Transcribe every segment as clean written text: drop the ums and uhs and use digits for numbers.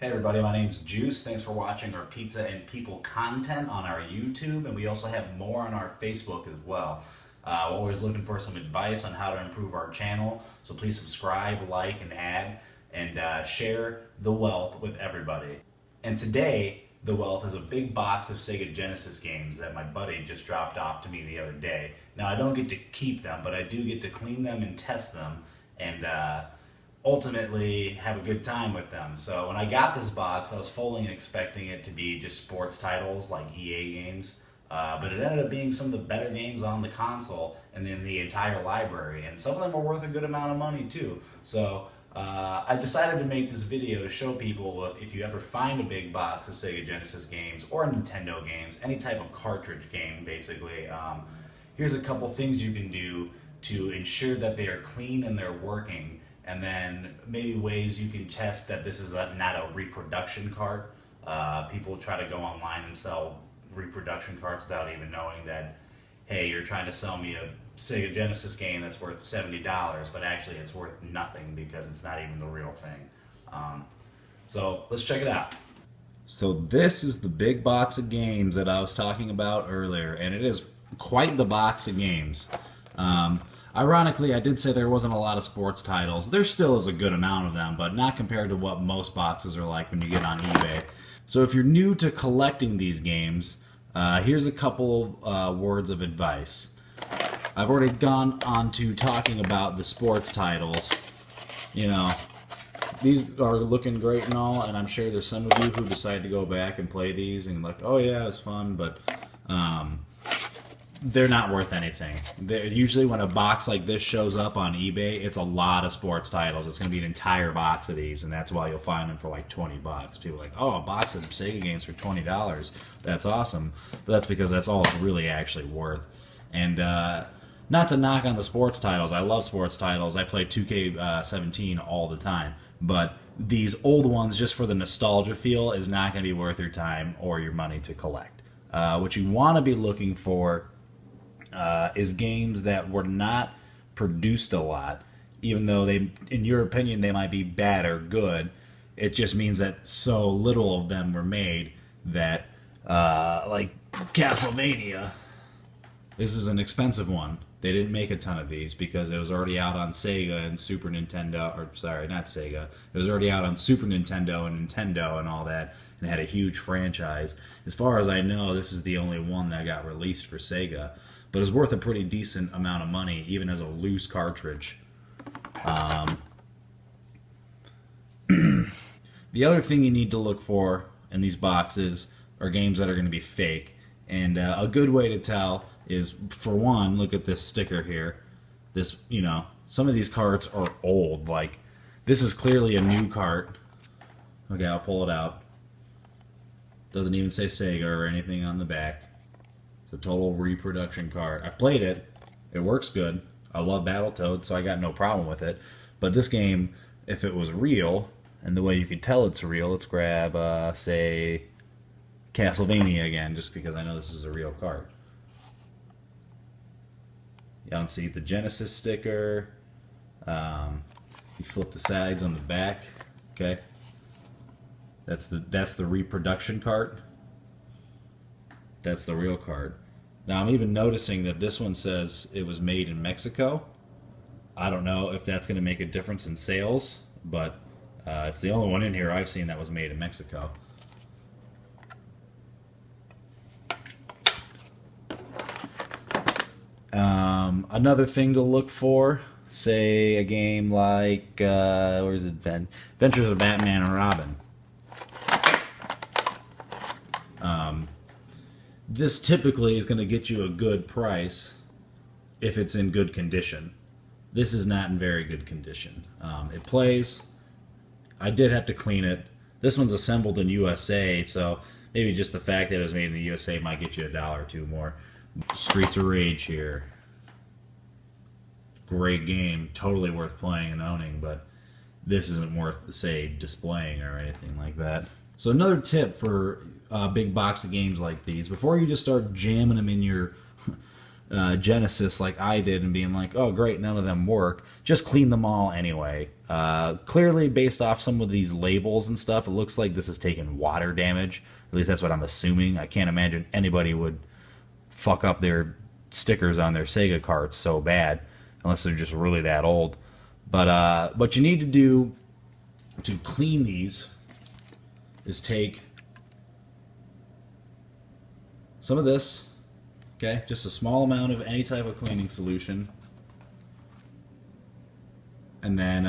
Hey everybody, my name's Juice. Thanks for watching our Pizza and People content on our YouTube, and we also have more on our Facebook as well. We're always looking for some advice on how to improve our channel, so please subscribe, like, and add, and share the wealth with everybody. And today, the wealth is a big box of SEGA Genesis games that my buddy just dropped off to me the other day. Now, I don't get to keep them, but I do get to clean them and test them, and ultimately have a good time with them. So when I got this box, I was fully expecting it to be just sports titles like EA games, but it ended up being some of the better games on the console and in the entire library, and some of them were worth a good amount of money too. So I decided to make this video to show people if you ever find a big box of Sega Genesis games or Nintendo games, any type of cartridge game basically, here's a couple things you can do to ensure that they are clean and they're working, and then maybe ways you can test that this is not a reproduction cart. People try to go online and sell reproduction carts without even knowing that, hey, you're trying to sell me a Sega Genesis game that's worth $70, but actually it's worth nothing because it's not even the real thing. So let's check it out. So this is the big box of games that I was talking about earlier, and it is quite the box of games. Ironically, I did say there wasn't a lot of sports titles. There still is a good amount of them, but not compared to what most boxes are like when you get on eBay. So if you're new to collecting these games, here's a couple words of advice. I've already gone on to talking about the sports titles. You know, these are looking great and all, and I'm sure there's some of you who decide to go back and play these and like, oh yeah, it's fun, but they're not worth anything. Usually when a box like this shows up on eBay, it's a lot of sports titles. It's going to be an entire box of these, and that's why you'll find them for like 20 bucks. People are like, oh, a box of Sega games for $20. That's awesome. But that's because that's all it's really actually worth. And not to knock on the sports titles. I love sports titles. I play 2K17 all the time. But these old ones, just for the nostalgia feel, is not going to be worth your time or your money to collect. What you want to be looking for is games that were not produced a lot, even though they, in your opinion, they might be bad or good. It just means that so little of them were made that, like Castlevania, this is an expensive one. They didn't make a ton of these because it was already out on Sega and Super Nintendo, or sorry, not Sega. It was already out on Super Nintendo and Nintendo and all that, and had a huge franchise. As far as I know, this is the only one that got released for Sega, but it's worth a pretty decent amount of money, even as a loose cartridge. The other thing you need to look for in these boxes are games that are going to be fake, and a good way to tell is, for one, look at this sticker here. This, you know, some of these carts are old. Like, this is clearly a new cart. Okay, I'll pull it out. Doesn't even say Sega or anything on the back. It's a total reproduction cart. I played it. It works good. I love Battletoads, so I got no problem with it. But this game, if it was real, and the way you can tell it's real, let's grab, say, Castlevania again, just because I know this is a real cart. You don't see the Genesis sticker. You flip the sides on the back. Okay, that's the reproduction cart. That's the real cart. Now I'm even noticing that this one says it was made in Mexico. I don't know if that's going to make a difference in sales, but it's the only one in here I've seen that was made in Mexico. Another thing to look for, say a game like, where is it? Adventures of Batman and Robin. This typically is going to get you a good price if it's in good condition. This is not in very good condition. It plays. I did have to clean it. This one's assembled in USA, so maybe just the fact that it was made in the USA might get you $1 or $2 more. Streets of Rage here. Great game, totally worth playing and owning, but this isn't worth, say, displaying or anything like that. So another tip for a big box of games like these, before you just start jamming them in your Genesis like I did and being like, oh great, none of them work, just clean them all anyway. Clearly, based off some of these labels and stuff, it looks like this has taken water damage. At least that's what I'm assuming. I can't imagine anybody would fuck up their stickers on their Sega carts so bad, unless they're just really that old. But what you need to do to clean these is take some of this, okay, just a small amount of any type of cleaning solution, and then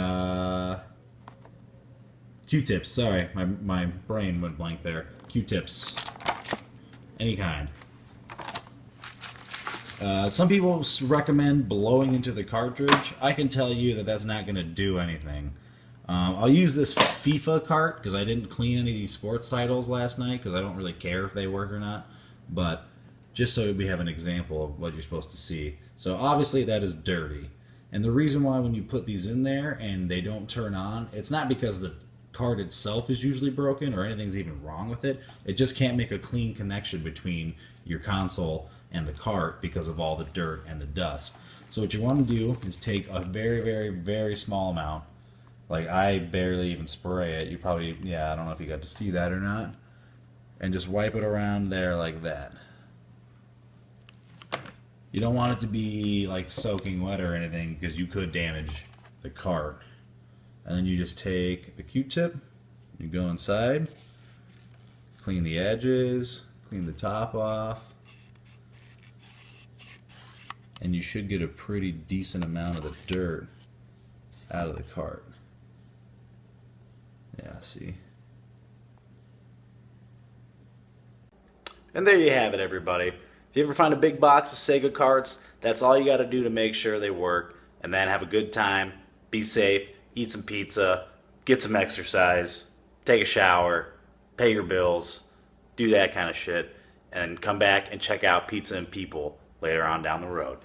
Q-tips. Sorry, my brain went blank there. Q-tips, any kind. Some people recommend blowing into the cartridge. I can tell you that that's not going to do anything. I'll use this FIFA cart because I didn't clean any of these sports titles last night because I don't really care if they work or not. But just so we have an example of what you're supposed to see. So obviously that is dirty. And the reason why when you put these in there and they don't turn on, it's not because the card itself is usually broken or anything's even wrong with it. It just can't make a clean connection between your console and the cart because of all the dirt and the dust. So what you want to do is take a very, very, very small amount. Like I barely even spray it. You probably, yeah, I don't know if you got to see that or not. And just wipe it around there like that. You don't want it to be like soaking wet or anything because you could damage the cart. And then you just take a Q-tip, you go inside, clean the edges, clean the top off, and you should get a pretty decent amount of the dirt out of the cart. Yeah, see? And there you have it, everybody. If you ever find a big box of Sega carts, that's all you got to do to make sure they work, and then have a good time, be safe, eat some pizza, get some exercise, take a shower, pay your bills, do that kind of shit, and come back and check out Pizza and People later on down the road.